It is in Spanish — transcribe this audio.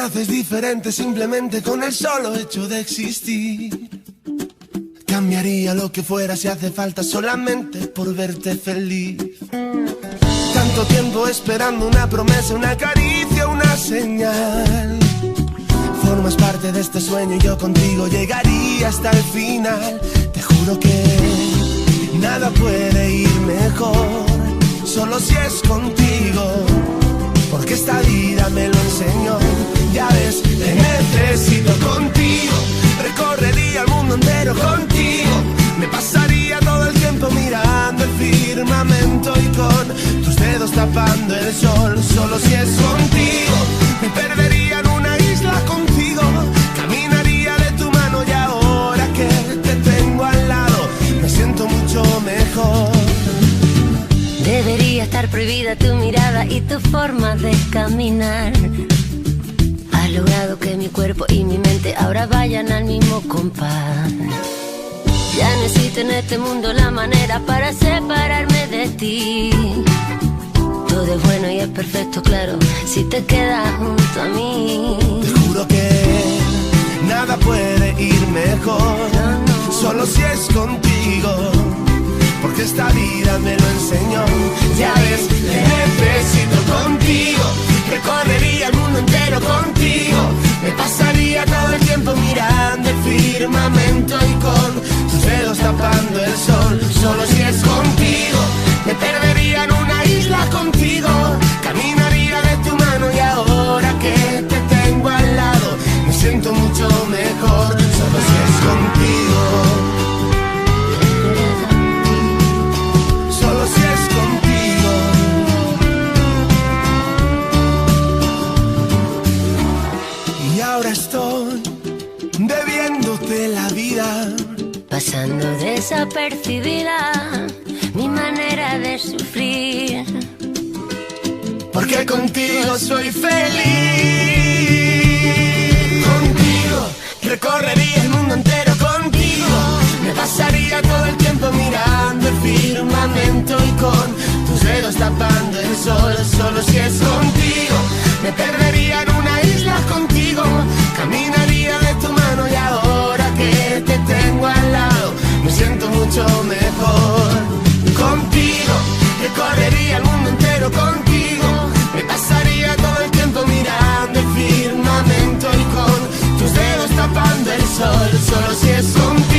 haces diferente simplemente con el solo hecho de existir. Cambiaría lo que fuera si hace falta solamente por verte feliz. Tanto tiempo esperando una promesa, una caricia, una señal. Formas parte de este sueño y yo contigo llegaría hasta el final. Te juro que nada puede ir mejor, solo si es contigo, porque esta vida me lo enseñó. Ya ves, te necesito contigo. Recorrería el mundo entero contigo. Me pasaría todo el tiempo mirando el firmamento y con tus dedos tapando el sol. Solo si es contigo. Me perdería en una isla contigo. Caminaría de tu mano y ahora que te tengo al lado me siento mucho mejor. Debería estar prohibida tu mirada y tu forma de caminar. Has logrado que mi cuerpo y mi mente ahora vayan al mismo compás. Ya no existe en este mundo la manera para separarme de ti. Todo es bueno y es perfecto, claro, si te quedas junto a mí. Te juro que nada puede ir mejor, solo si es contigo, porque esta vida me lo enseñó. Ya ves, te necesito contigo. Recorrería el mundo entero contigo. Me pasaría todo el tiempo mirando el firmamento y con tus dedos tapando el sol. Solo si es contigo. Me perdería en una isla contigo. Caminaría de tu mano y ahora que te tengo al lado me siento mucho mejor. Solo si es contigo. Solo si es contigo. Y ahora estoy debiéndote la vida, pasando desapercibida mi manera de sufrir, porque contigo soy feliz. Contigo recorrería el mundo entero contigo. Me pasaría todo el tiempo mirando el firmamento y con tus dedos tapando el sol. Solo si es contigo. Me perdería en una isla contigo. Caminaría de tu mano y ahora que te tengo al lado me siento mucho mejor. Contigo recorrería el mundo entero contigo. Me pasaría todo el tiempo mirando el firmamento y con tus dedos tapando el sol. Solo si es contigo.